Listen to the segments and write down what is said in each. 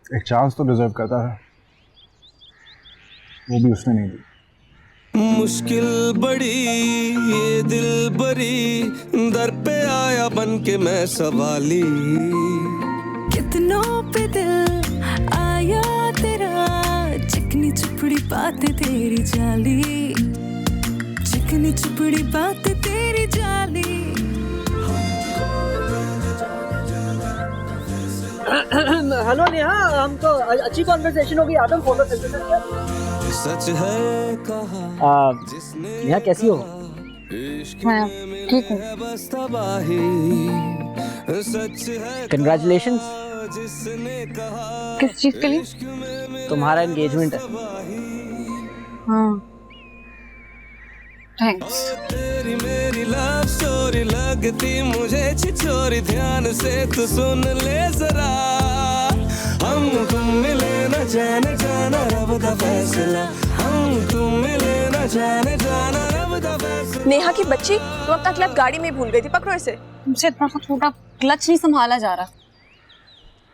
एक चांस तो डिजर्व करता था, वो भी उसने नहीं दी। मुश्किल बड़ी ये दिल बरी, दर पे आया बन के मैं सवाली। कितनों पे दिल आया तेरा, चिकनी चुपड़ी बातें तेरी जाली, चिकनी चुपड़ी बातें तेरी जाली। हेलो नेहा, हम तो अच्छी कॉन्वर्सेशन होगी, आदम फोटो सच है कहा नेहा कैसी हो? हाँ ठीक हूँ। बस तबाही, सच है कंग्रेचुलेशंस। जिसने कहा किस चीज के लिए? तुम्हारा एंगेजमेंट है। हाँ थैंक्स। तेरी मेरी लव स्टोरी लगती मुझे छिछोरी, ध्यान से तू सुन ले जरा, हम तुम मिले न जाने जाना रब का फैसला, हम तुम मिले न जाने जाना रब का फैसला। नेहा की बच्ची, तुम अपना क्लब गाड़ी में भूल गई थी, पकड़ो इसे। तुमसे इतना सा छोटा क्लच नहीं संभाला जा रहा।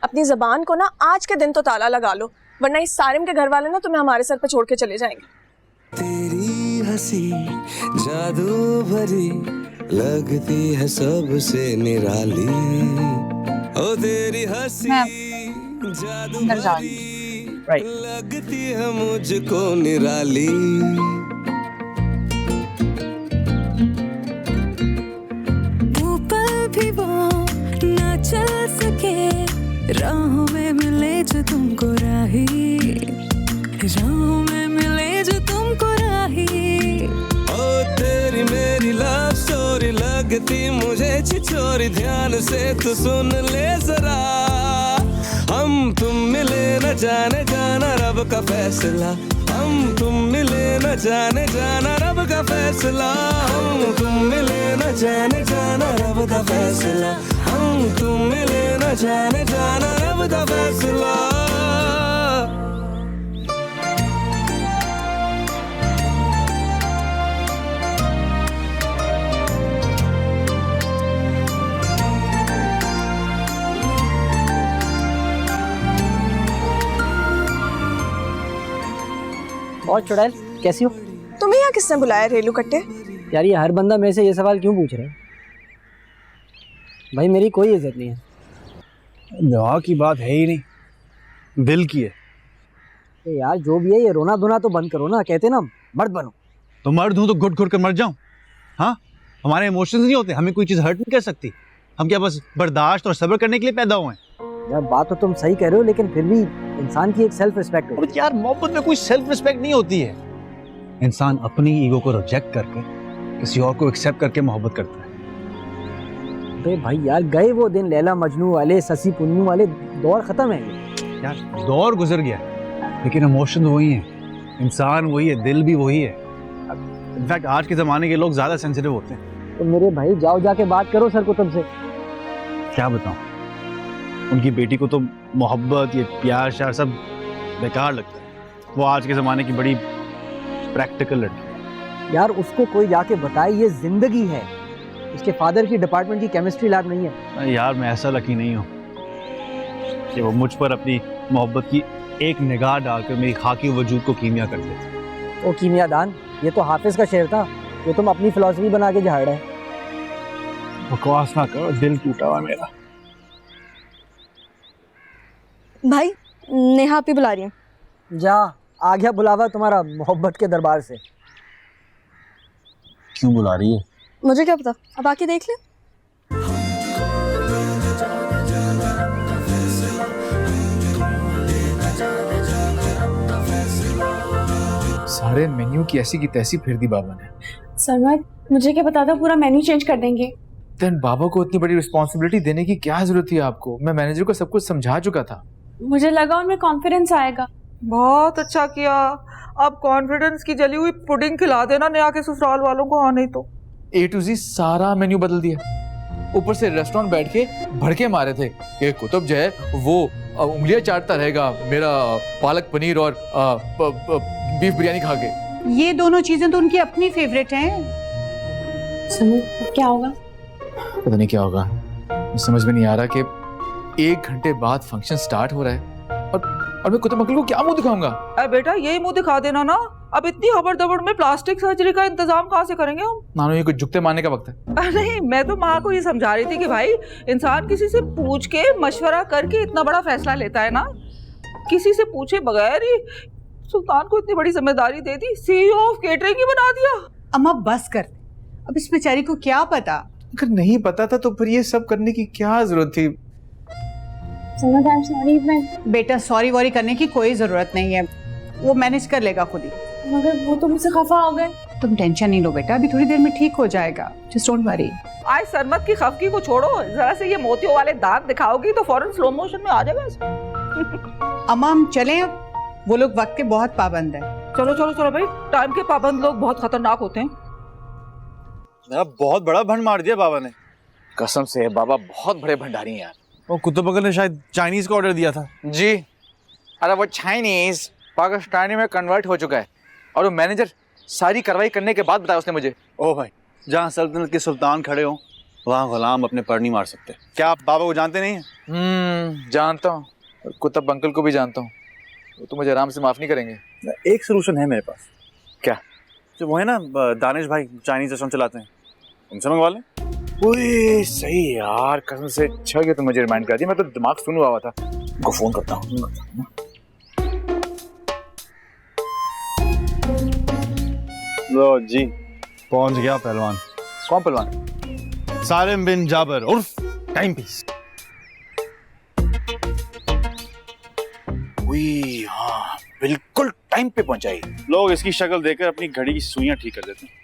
अपनी जबान को ना आज के दिन तो ताला लगा लो, वरना इस सारिम के घर वाले ना तुम्हें हमारे सर पे छोड़ के चले जाएंगे। तेरी हंसी जादू भरी लगती है सबसे निराली, ओ तेरी हंसी जादू अंदर जा भरी लगती है मुझको निराली। वो पल भी वो ना चल सके, राहों में मिले जो तुमको राही, राहों में मिले जो तुमको राही। ओ तेरी मेरी लव स्टोरी लगती मुझे छिछोरी, ध्यान से तू सुन ले जरा, हम तुम मिले न जाने जाना रब का फैसला, हम तुम मिले न जाने जाना रब का फैसला, हम तुम मिले न जाने जाना रब का फैसला, हम तुम मिले न जाने जाना रब का फैसला। और चुड़ैल कैसी हो? तुम्हें यहाँ किसने बुलाया रेलू कट्टे? यार ये हर बंदा मेरे से ये सवाल क्यों पूछ रहा है? भाई मेरी कोई इज्जत नहीं है। नेहा की बात है ही नहीं, दिल की है। यार जो भी है ये रोना धोना तो बंद करो ना, कहते ना मर्द बनो। तो मर्द हूँ तो घुट घुट कर मर जाऊं? हाँ, हमारे इमोशंस नहीं होते, हमें कोई चीज़ हर्ट नहीं कर सकती। हम क्या बस बर्दाश्त और सब्र करने के लिए पैदा हुए हैं? यार बात तो तुम सही कह रहे हो, लेकिन फिर भी इंसान की एक सेल्फ रिस्पेक्ट होती है। यार मोहब्बत में कोई सेल्फ रिस्पेक्ट नहीं होती है। इंसान अपनी ईगो को रिजेक्ट करके किसी और को एक्सेप्ट करके मोहब्बत करता है। अरे भाई यार गए वो दिन, लैला मजनू वाले, ससी पुन्नू वाले दौर खत्म है ये। यार दौर गुजर गया, लेकिन इमोशन वही है, इंसान वही है, दिल भी वही है। इनफैक्ट आज के ज़माने के लोग ज़्यादा सेंसिटिव होते हैं। तो मेरे भाई जाओ जाके बात करो सर कुतुब से। क्या बताऊं, उनकी बेटी को तो मोहब्बत, ये प्यार श्यार सब बेकार लगता है। वो आज के ज़माने की बड़ी प्रैक्टिकल लड़की है। यार उसको कोई जाके बताए ये जिंदगी है, इसके फादर की डिपार्टमेंट की केमिस्ट्री लैब नहीं है। यार मैं ऐसा लकी नहीं हूँ कि वो मुझ पर अपनी मोहब्बत की एक निगाह डालकर मेरी खाकी वजूद को कीमिया कर दे। ओ कीमिया दान, ये तो हाफिज का शेर था, ये तुम अपनी फिलॉसफी बना के झाड़ रहे। बकवास ना करो, दिल टूटा हुआ मेरा। भाई नेहा आप ही बुला रही है। जा आ गया बुलावा तुम्हारा मोहब्बत के दरबार से। क्यों बुला रही है? मुझे क्या पता, अब आके देख ले। सारे मेन्यू की ऐसी की तैसी फिर दी बाबा ने। सरमद मुझे क्या पता था पूरा मेन्यू चेंज कर देंगे। देन बाबा को इतनी बड़ी रिस्पॉन्सिबिलिटी देने की क्या जरूरत थी आपको? मैं मैनेजर को सब कुछ समझा चुका था। मुझे लगा उनमें कॉन्फिडेंस आएगा। बहुत अच्छा किया। अब कॉन्फिडेंस की जली हुई पुडिंग खिला देना नेहा के ससुराल वालों को। हाँ नहीं तो A to Z सारा मेन्यू बदल दिया। ऊपर से रेस्टोरेंट बैठ के भड़के मारे थे कि कुतुब जो है वो उंगलियां चाटता रहेगा मेरा पालक पनीर और बीफ बिरयानी खा के। ये दोनों चीजें तो उनकी अपनी फेवरेट हैं। समझ क्या होगा? पता नहीं क्या होगा, समझ में नहीं आ रहा कि 1 घंटे बाद फंक्शन स्टार्ट हो रहा है और मैं कुतुब अंकल को क्या मुंह दिखाऊंगा? अरे बेटा यही मुंह दिखा देना ना, अब इतनी हबड़ दबड़ में प्लास्टिक सर्जरी का इंतजाम कहाँ से करेंगे हम? नानू ये कुछ जुगते मारने का वक्त है। नहीं, मैं तो माँ को ये समझा रही थी कि भाई इंसान किसी से पूछ के मशवरा करके इतना बड़ा फैसला लेता है ना, किसी से पूछे बगैर ही सुल्तान को इतनी बड़ी जिम्मेदारी दे दी, CEO ऑफ केटरिंग ही बना दिया। अम्मा बस कर, अब इस बेचारी को क्या पता। अगर नहीं पता था तो फिर ये सब करने की क्या जरूरत थी? सॉरी, मैं बेटा सॉरी वॉरी करने की कोई जरूरत नहीं है, वो मैनेज कर लेगा खुद ही। मगर वो तो मुझसे खफा हो गए। तुम टेंशन नहीं लो बेटा, अभी थोड़ी देर में ठीक हो जाएगा, जस्ट डोंट वरी। आज सरमत की खफकी को छोड़ो, जरा से ये मोतियों वाले दांत दिखाओगी तो फौरन स्लो मोशन में आ जाएगा। अम्मा हम चलें, वो लोग वक्त के बहुत पाबंद है। चलो चलो चलो भाई, टाइम के पाबंद लोग बहुत खतरनाक होते हैं। बहुत बड़ा भंड मार दिया बाबा ने। कसम से बाबा बहुत बड़े भंडारी हैं यार। वो कुतुब अंकल ने शायद चाइनीज का ऑर्डर दिया था। जी, अरे वो चाइनीज पाकिस्तानी में कन्वर्ट हो चुका है और वो मैनेजर सारी कार्रवाई करने के बाद बताया उसने मुझे। ओ भाई, जहाँ सल्तनत के सुल्तान खड़े हो वहाँ गुलाम अपने पर नहीं मार सकते। क्या आप बाबा को जानते नहीं हैं? जानता हूँ, कुतुब अंकल को भी जानता हूँ, वो तो मुझे आराम से माफ नहीं करेंगे। एक सोल्यूशन है मेरे पास। क्या? जो वो है ना दानिश भाई, चाइनीज रेस्टोरेंट चलाते हैं, उनसे मंगवा लें। ओए सही यार, कसम से अच्छा कि तुम मुझे रिमाइंड कर दिया, मैं तो दिमाग सुन हुआ था। उनको फोन करता हूँ। लो जी, पहुंच गया पहलवान। कौन पहलवान? सालिम बिन जाबर उर्फ टाइम पीस। हाँ, बिल्कुल टाइम पे पहुंचाई। लोग इसकी शक्ल देखकर अपनी घड़ी की सुइयां ठीक कर देते हैं।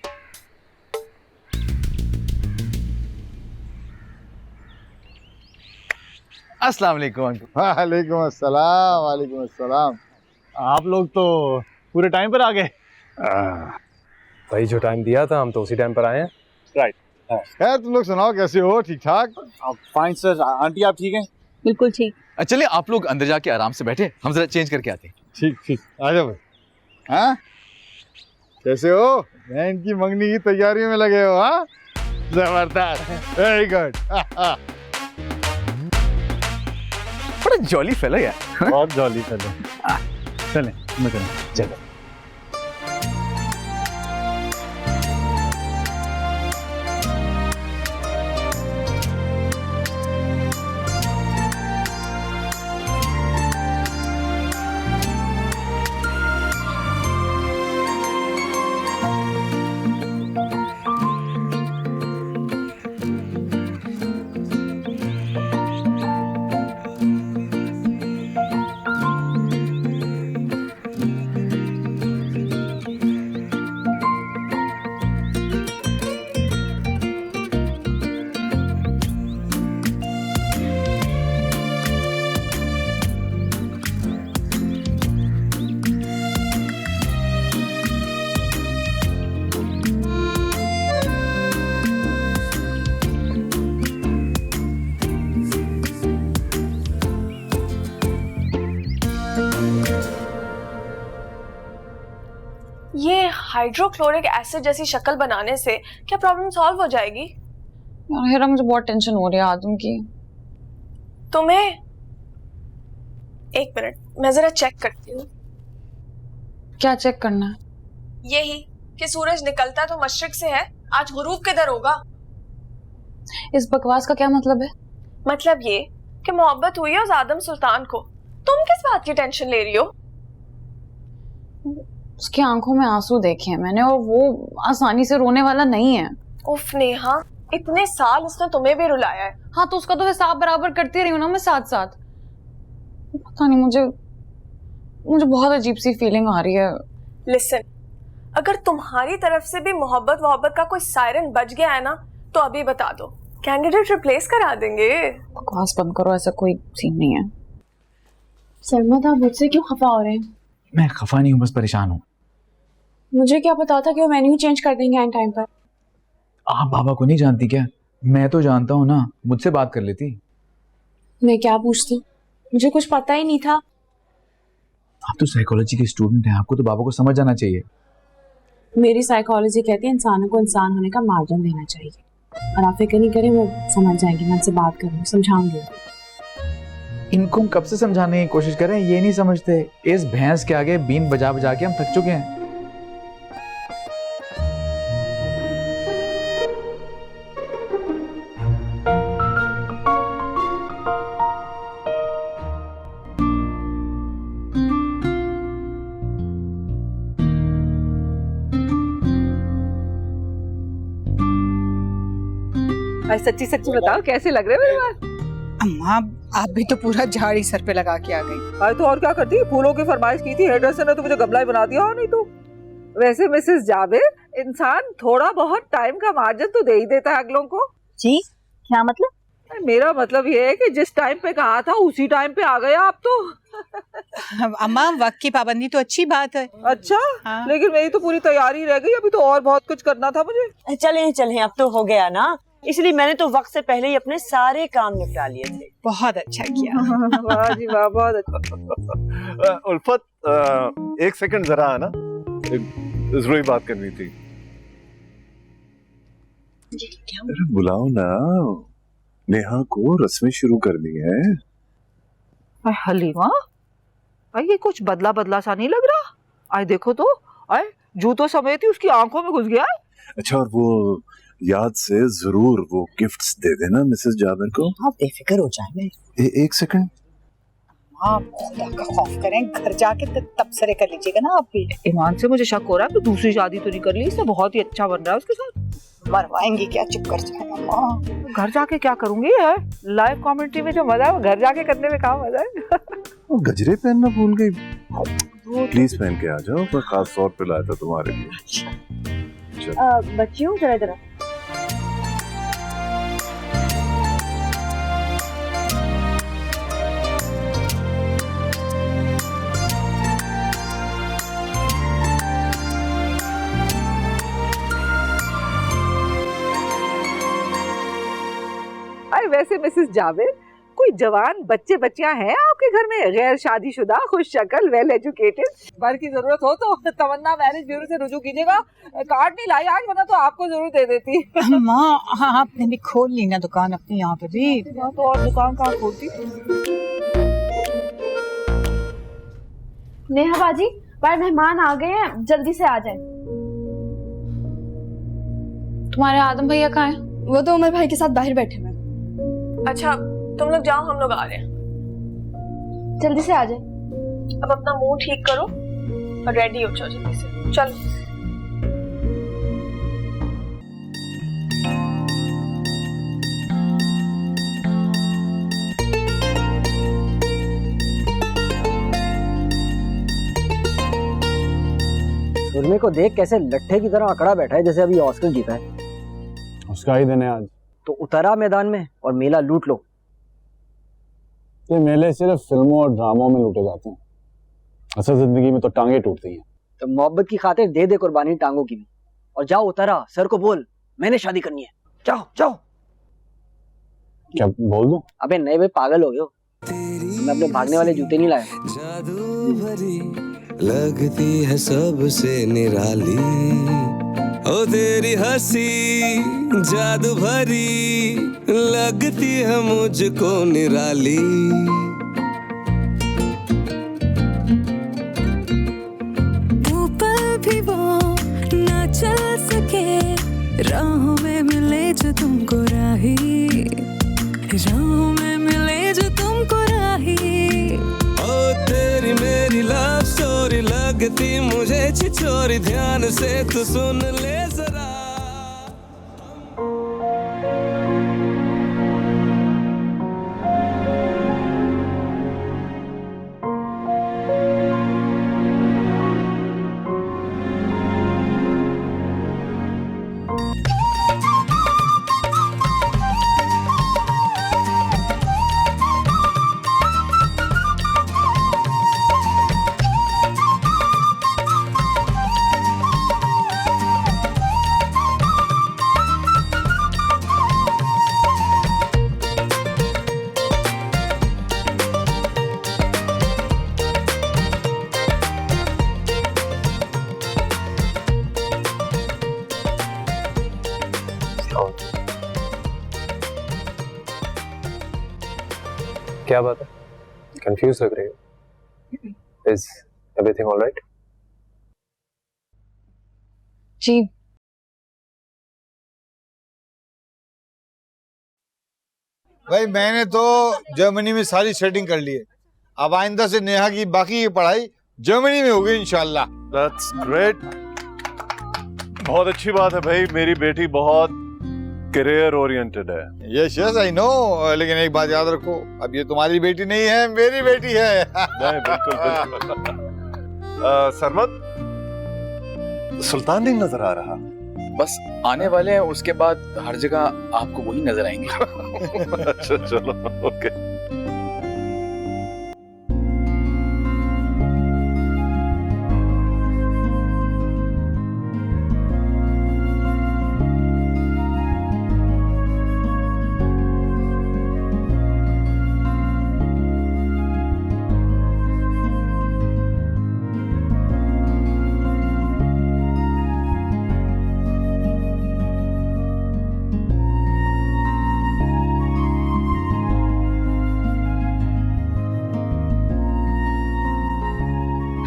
अस्सलाम वालेकुम। वालेकुम अस्सलाम, वालेकुम अस्सलाम। आप लोग तो पूरे टाइम पर आ गए। भाई जो टाइम दिया था हम तो उसी टाइम पर आए हैं। राइट। खैर तुम लोग सुनाओ, कैसे हो? ठीक ठाक? Fine sir. आंटी आप ठीक हैं? बिल्कुल ठीक। चलिए आप लोग अंदर जाके आराम से बैठे, हम जरा चेंज करके आते हैं। ठीक ठीक, आ जाओ भाई। हाँ कैसे हो? बहन की मंगनी की तैयारियों में लगे हो? हाँ जबरदस्त, वेरी गुड। बड़ा जॉली फेलो यार। बहुत जॉली फेलो। चलें मैं चलें। चलो। ये हाइड्रोक्लोरिक एसिड जैसी शक्ल बनाने से क्या प्रॉब्लम सॉल्व हो जाएगी? यार हेरा, मुझे बहुत टेंशन हो रही है आदम की। तुम्हें? एक मिनट, मैं जरा चेक करती हूँ। क्या चेक करना है? यही कि सूरज निकलता तो मशरिक से है, आज गुरूब किधर होगा? इस बकवास का क्या मतलब है? मतलब ये कि मोहब्बत हुई है उस आदम सुल्तान को। तुम किस बात की टेंशन ले रही हो? उसकी आंखों में आंसू देखे हैं मैंने, और वो आसानी से रोने वाला नहीं है। उफ नेहा, इतने साल उसने तुम्हें भी रुलाया है। हाँ तो उसका तो हिसाब बराबर करती रही हूँ ना मैं साथ साथ। पता नहीं, मुझे बहुत अजीब सी फीलिंग आ रही है। लिसन, अगर तुम्हारी तरफ से भी मोहब्बत का कोई सायरन बज गया है ना तो अभी बता दो, कैंडिडेट रिप्लेस करा देंगे। बकवास बंद करो, ऐसा कोई सीन नहीं है। सरमत, आप मुझसे क्यों खफा हो रहे हैं? मैं खफा नहीं हूँ, बस परेशान हूँ। मुझे क्या पता था कि वो मेन्यू चेंज कर देंगे एंड टाइम पर। आप बाबा को नहीं जानती क्या? मैं तो जानता हूँ ना, मुझसे बात कर लेती। मैं क्या पूछती, मुझे कुछ पता ही नहीं था। आप तो साइकोलॉजी के स्टूडेंट हैं, आपको तो बाबा को समझ आना चाहिए। मेरी साइकोलॉजी कहती है इंसानों को इंसान होने का मार्जिन देना चाहिए। और आप फिक्र नहीं करें, वो समझ जाएंगे। मैं उनसे बात करूँगी, समझाऊंगी। इनको हम कब से समझाने की कोशिश कर रहे हैं, ये नहीं समझते। इस भैंस के आगे बीन बजा बजा के हम थक चुके हैं। आज सच्ची सच्ची बताओ कैसे लग रहे मेरे बाल? अम्मा आप भी तो पूरा झाड़ी सर पे लगा के आ गई। अरे तो और क्या करती, फूलों की फरमाइश की थी, हेयर ड्रेसर ने तो मुझे गमला ही बना दिया। नहीं तो वैसे मिसेस जावेद, इंसान थोड़ा बहुत टाइम का मार्जिन तो दे ही देता है अगलों को। जी क्या मतलब? मेरा मतलब ये है कि जिस टाइम पे कहा था उसी टाइम पे आ गया आप तो। अम्मा वक्त की पाबंदी तो अच्छी बात है। अच्छा हाँ। लेकिन मेरी तो पूरी तैयारी रह गई, अभी तो और बहुत कुछ करना था मुझे। चलें अब तो हो गया ना, इसलिए मैंने तो वक्त से पहले ही अपने सारे काम निपटा लिए थे। बहुत अच्छा किया। वाह जी वाह, बहुत अच्छा। उल्फत एक सेकंड जरा है ना, जरूरी बात करनी थी। अरे बुलाओ ना, नेहा को रस्में शुरू करनी है। हलीमा भाई ये कुछ बदला बदला सा नहीं लग रहा। आए देखो तो, आए जूतों समेत ही उसकी आंखों में घुस गया। अच्छा, और वो याद से जरूर वो गिफ्ट्स दे देना मिसेस जाबिर को। आप बेफिक्र हो जाए। एक सेकंड, आप खुदा का खौफ करें, घर जाके तबसरे कर लीजिएगा ना आप भी। ईमान से मुझे शक हो रहा है कि दूसरी शादी तो नहीं कर ली इसने, बहुत ही अच्छा बन रहा है उसके साथ। मरवाएंगी क्या, चुप कर जाए अम्मा। घर जाके क्या करूंगी है, लाइव कमेंट्री में जो मजा है वो घर जाके करने में कहाँ मजा है। गजरे पहनना भूल गई, प्लीज पहन के आ जाओ, मैं खास तौर पे लाया था तुम्हारे लिए। बच्चियों जरा जरा वैसे मिसेस जावेद, कोई जवान बच्चे बच्चियां हैं आपके घर में, गैर शादीशुदा, खुश शक्ल, वेल एजुकेटेड? बार की जरूरत हो तो तमन्ना मैरिज ब्यूरो से रुजू कीजिएगा। कार्ड नहीं लाई आज, वरना तो आपको जरूर दे देती। अम्मा हाँ, आपने भी खोल ली ना दुकान अपनी यहाँ पे भी। तो और दुकान कहाँ खोलती? नेहा बाजी, बाहर मेहमान आ गए हैं, जल्दी से आ जाए। तुम्हारे आदम भैया कहाँ हैं? वो तो उमर भाई के साथ बाहर बैठे हुए। अच्छा तुम लोग जाओ, हम लोग आ रहे हैं। जल्दी से आ जाए। अब अपना मुंह ठीक करो और रेडी हो जाओ जल्दी से, चलो। सुरमे को देख कैसे लट्ठे की तरह अकड़ा बैठा है, जैसे अभी ऑस्कर जीता है। उसका ही दिन है आज। तो उतरा मैदान में और मेला लूट लो। ये मेले सिर्फ फिल्मों और ड्रामों में लूटे जाते हैं, असल जिंदगी में तो टांगे टूटती हैं। तो मोहब्बत की खातिर दे दे कुर्बानी टांगों की भी। और जाओ उतरा, सर को बोल मैंने शादी करनी है। जाओ जाओ। क्या बोल दूं? अबे नहीं भाई, पागल हो गए हो। मैं अपने भागने वाले जूते नहीं लाया। जादू भरी लगती है सबसे निराली, ओ तेरी हंसी जादू भरी लगती है मुझको निराली। वो पल भी वो ना चल सके, राहों में मिले जो तुमको राही, राहों में मिले जो तुमको राही। ओ तेरी मेरी लव स्टोरी लगती मुझे छिछोरी, ध्यान से तू सुन ले जरा। क्या बात है? कंफ्यूज लग रही हो। Is everything alright? जी भाई मैंने तो जर्मनी में सारी सेटिंग कर ली है। अब आइंदा से नेहा की बाकी की पढ़ाई जर्मनी में होगी इंशाल्लाह। दैट्स ग्रेट, बहुत अच्छी बात है भाई। मेरी बेटी बहुत करियर ओरिएंटेड है। यस यस आई नो, लेकिन एक बात याद रखो, अब ये तुम्हारी बेटी नहीं है, मेरी बेटी है। नहीं, बिल्कुल बिल्कुल। सरमद, सुल्तान नहीं नजर आ रहा। बस आने वाले हैं, उसके बाद हर जगह आपको वही नजर आएंगे। अच्छा चलो, ओके।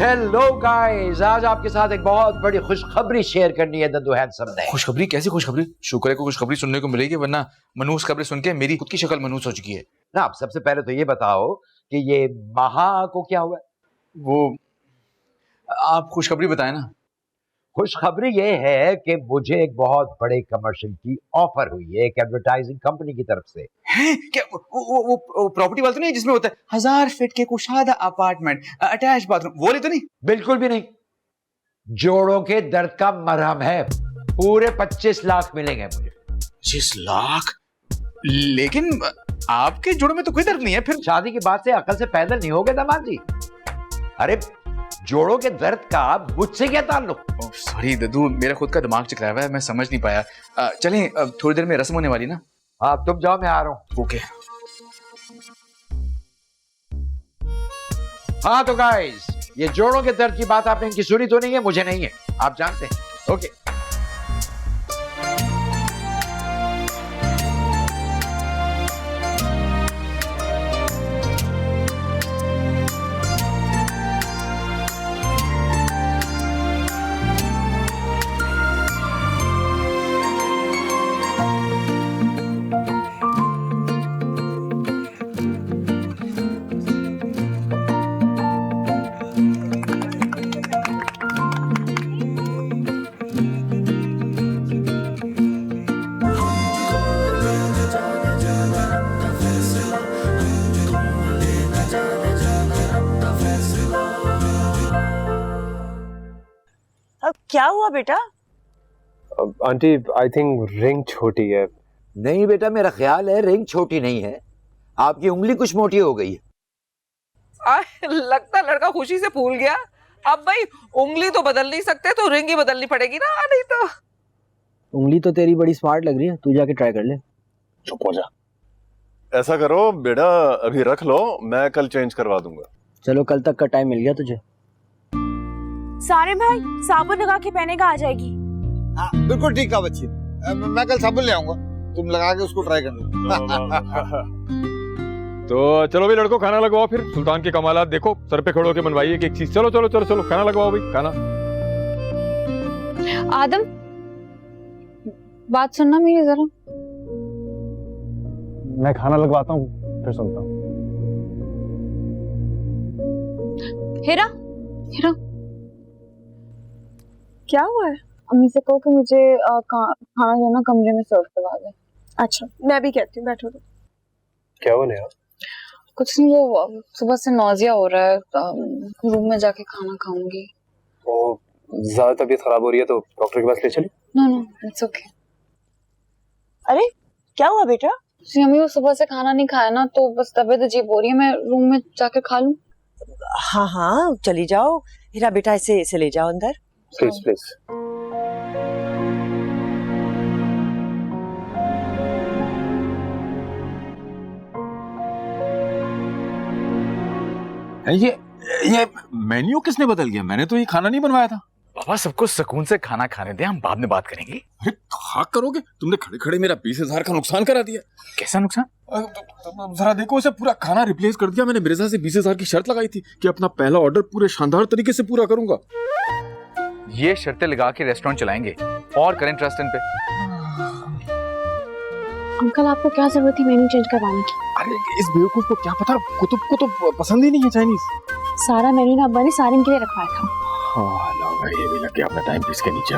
हेलो गाइस, आज आपके साथ एक बहुत बड़ी खुशखबरी शेयर करनी है दद्दू हैंडसम ने। खुशखबरी? कैसी खुशखबरी? शुक्र है को खुशखबरी सुनने को मिलेगी, वरना मनहूस खबरें सुन के मेरी खुद की शक्ल मनहूस हो चुकी है ना। आप सबसे पहले तो ये बताओ कि ये महा को क्या हुआ? वो आप खुशखबरी बताएं ना। खुशखबरी ये है कि मुझे एक बहुत बड़े कमर्शियल की ऑफर हुई है एक एडवर्टाइजिंग कंपनी की तरफ से। हैं? क्या वो प्रॉपर्टी वाला तो नहीं जिसमें होता है 1000 फीट के कुशादा अपार्टमेंट, अटैच बाथरूम, वो ले तो नहीं? बिल्कुल भी नहीं। जोड़ों के दर्द का मरहम है। पूरे 25 लाख मिलेंगे मुझे। 25 लाख? लेकिन आपके जोड़ों में तो कोई दर्द नहीं है। फिर शादी के बाद से अकल से पैदल नहीं हो गए दामाद जी। अरे जोड़ों के दर्द का मुझसे क्या ताल्लुक? सॉरी दद्दू, मेरा खुद का दिमाग चकराया हुआ है, मैं समझ नहीं पाया। चलें, थोड़ी देर में रस्म होने वाली ना। हाँ तुम जाओ, मैं आ रहा हूँ। ओके। हाँ तो गाइस, ये जोड़ों के दर्द की बात आपने इनकी सुनी तो नहीं है? मुझे नहीं है, आप जानते हैं। ओके। अब क्या हुआ बेटा? आंटी आई थिंक रिंग छोटी है। नहीं बेटा, मेरा ख्याल है रिंग छोटी नहीं है, आपकी उंगली कुछ मोटी हो गई है। लगता लड़का खुशी से फूल गया। अब भाई उंगली तो बदल नहीं सकते, तो रिंग ही बदलनी पड़ेगी ना, नहीं तो। उंगली तो तेरी बड़ी स्मार्ट लग रही है, तू जाके ट्राई कर ले। चुप हो जा। ऐसा करो बेटा, अभी रख लो, मैं कल चेंज करवा दूंगा। चलो, कल तक का टाइम मिल गया तुझे। सारे भाई साबुन लगा के पहनेगा, आ जाएगी। हाँ बिल्कुल ठीक है बच्ची, मैं कल साबुन ले आऊंगा, तुम लगा के उसको ट्राई करना। तो चलो भाई लड़को, खाना लगवाओ। फिर सुल्तान के कमालात देखो, सर पे खड़े होके बनवाइए एक चीज। चलो चलो चलो चलो, खाना लगवाओ भाई, खाना। आदम, बात सुनना मेरी जरा। मैं खाना लगवाता हूँ, फिर सुनता हूँ। हेरा, हेरा, क्या हुआ है? अम्मी से कहो कि मुझे खाना जो है ना कमरे में सर्व करवा दे। अच्छा, मैं भी कहती हूँ, बैठो तो। क्या हुआ नेहा? कुछ नहीं, वो सुबह से नौजिया हो रहा है, रूम में जाके खाना खाऊंगी। वो ज्यादा तबीयत खराब हो रही है तो डॉक्टर के पास ले चले। No no, it's okay. अरे क्या हुआ बेटा? अम्मी वो सुबह से खाना नहीं खाया ना, तो बस तबीयत अजीब हो रही है, मैं रूम में जाके खा लूं? हाँ हाँ चली जाओ। हीरा बेटा, इसे ले जाओ अंदर। Please please. ये मेन्यू किसने बदल गया? मैंने तो ये खाना नहीं बनवाया था। पापा सबको सुकून से खाना खाने दें, हम बाद में बात करेंगे। अरे हाँ करोगे, तुमने खड़े खड़े मेरा 20,000 का नुकसान करा दिया। कैसा नुकसान? जरा देखो, उसे पूरा खाना रिप्लेस कर दिया। मैंने मिर्जा से 20,000 की शर्त लगाई थी कि अपना पहला ऑर्डर पूरे शानदार तरीके से पूरा करूंगा। ये शर्तें लगा के रेस्टोरेंट चलाएंगे और करें ट्रस्ट इन पे। अंकल आपको क्या जरूरत थी मेन्यू चेंज करवाने की? अरे इस बेवकूफ को क्या पता, कुतुब को तो पसंद ही नहीं है चाइनीज। सारा मेन्यू ना अब्बा ने सारिम के लिए रखवाया था। हाँ लो भाई, ये भी लग गया अपना टाइम पीस के नीचे।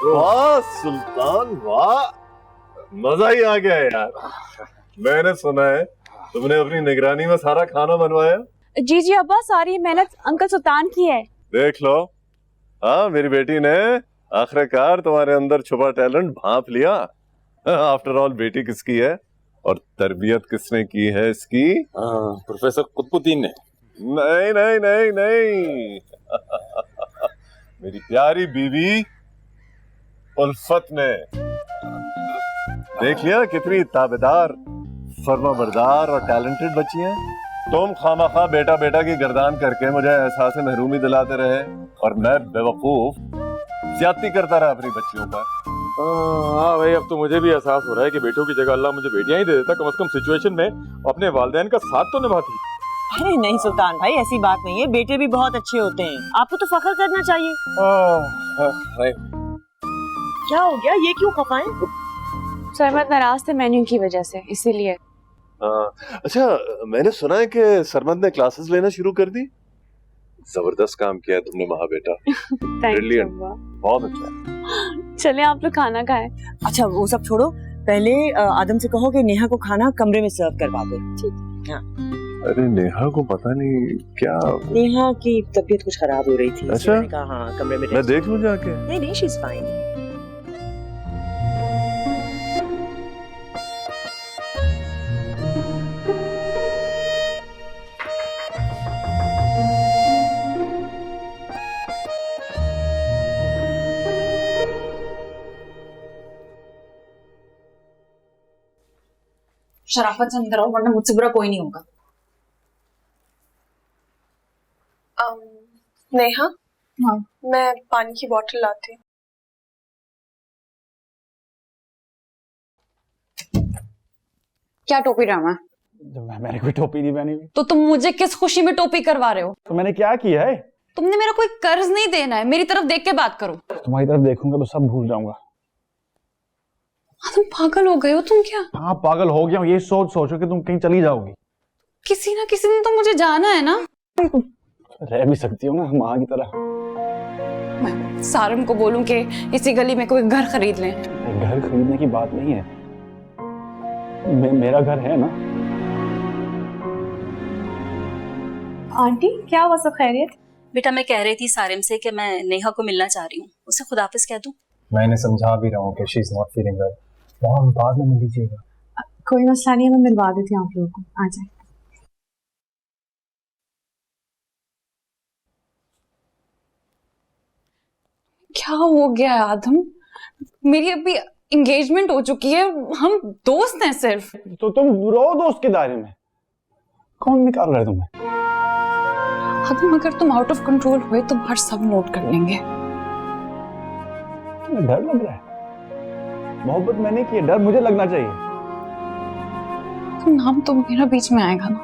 वाह सुल्तान वाह, मजा ही आ गया यार। मैंने सुना है तुमने अपनी निगरानी में सारा खाना बनवाया। जी जी अब्बा, सारी मेहनत अंकल सुल्तान की है। देख लो, हाँ मेरी बेटी ने आखिरकार तुम्हारे अंदर छुपा टैलेंट भांप लिया। आफ्टर ऑल बेटी किसकी है और तरबियत किसने की है इसकी? प्रोफेसर कुतुबुद्दीन ने। नहीं नहीं नहीं नहीं मेरी प्यारी बीवी उल्फत ने। देख लिया कितनी ताबेदार, फर्माबरदार और टैलेंटेड बच्ची है। तुम खामखा बेटा बेटा की गर्दान करके मुझे एहसास महरूमी दिलाते रहे और मैं बेवकूफ ज्यादती करता रहा अपनी बच्चियों पर। हाँ भाई, अब तो मुझे भी एहसास हो रहा है कि बेटों की जगह अल्लाह मुझे बेटियां ही दे देता। कम से कम सिचुएशन में अपने वालिदैन का साथ तो निभाती। अरे नहीं सुल्तान भाई, ऐसी बात नहीं है, बेटे भी बहुत अच्छे होते हैं, आपको तो फख्र करना चाहिए। क्या हो गया, ये क्यों खफा है? सरमत नाराज थे मेन्यू की वजह से, इसीलिए। अच्छा, मैंने सुना है कि सरमद ने क्लासेस लेना शुरू कर दी। जबरदस्त काम किया तुमने महा बेटा। ब्रिलियंट, बहुत अच्छा। चले आप लोग खाना खाएं। अच्छा वो सब छोड़ो, पहले आदम से कहो कि नेहा को खाना कमरे में सर्व करवा दे। ठीक। हाँ। अरे नेहा को पता नहीं क्या, नेहा की तबीयत कुछ खराब हो रही थी। अच्छा? मैंने कहा हाँ कमरे में मैं देख लूं जाके। नहीं नहीं, शी इज फाइन। शराफत से अंदर आओ, वरना मुझसे बुरा कोई नहीं होगा। नेहा, हाँ मैं पानी की बोतल लाती हूँ। क्या टोपी ड्रामा है? मैंने कोई टोपी नहीं पहनी हुई। तो तुम मुझे किस खुशी में टोपी करवा रहे हो? तो मैंने क्या किया है? तुमने मेरा कोई कर्ज नहीं देना है, मेरी तरफ देख के बात करो। तुम्हारी तरफ देखूंगा तो सब भूल जाऊंगा। तुम पागल हो गए हो तुम क्या? हाँ पागल हो गया हूँ, ये सोचो कि तुम कहीं चली जाओगी। किसी ना किसी दिन तो मुझे जाना है ना। रह भी सकती हो ना माँ की तरह। मैं सारम को बोलूं कि इसी गली में कोई घर खरीद लें। घर खरीदने की बात नहीं है, मेरा घर है ना। आंटी क्या हुआ, सब खैरियत? बेटा मैं कह रही थी सारिम से कि मैं नेहा को मिलना चाह रही हूँ, उसे खुदाफिज कह दूं। मैंने समझा भी रहा हूँ कि she is not feeling well, बहुत बाद में मिल लीजिएगा। कोई मसला नहीं है, मैं मिलवा देती हूँ आप लोगों को, आ जाए। क्या हो गया है आदम? मेरी अभी एंगेजमेंट हो चुकी है, हम दोस्त हैं सिर्फ। तो तुम रहो दोस्त के दायरे में, कौन निकाल रहा है तुम्हें? आदम अगर तुम आउट ऑफ कंट्रोल हुए तो बाहर सब नोट कर लेंगे। तुम्हें डर लग रहा है? मोहब्बत मैंने की है, डर मुझे लगना चाहिए। तो नाम तो मेरा बीच में आएगा ना।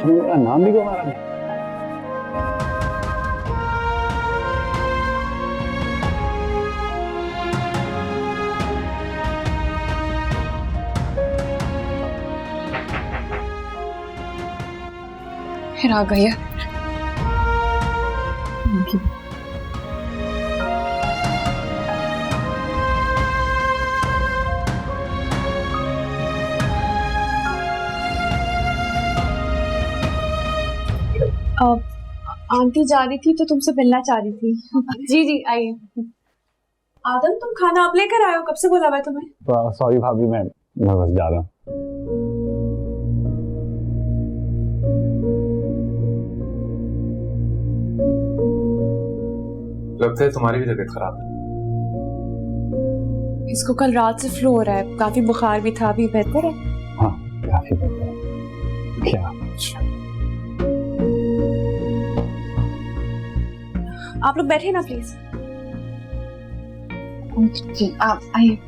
तुमने मेरा नाम भी गवारा नहीं। फिर आ गई है। आंटी जा रही थी तो तुमसे मिलना चाह रही थी। जी जी आइए। आदम तुम खाना आप लेकर आए हो, कब से बोला हुआ है तुम्हें? सॉरी भाभी, मैं बस जा रहा हूँ। लगता है तुम्हारी भी तबीयत खराब है। इसको कल रात से फ्लू हो रहा है, काफी बुखार भी था, अभी बेहतर है? हाँ काफी बेहतर है। क्या आप लोग बैठे ना प्लीज। जी आप आइए।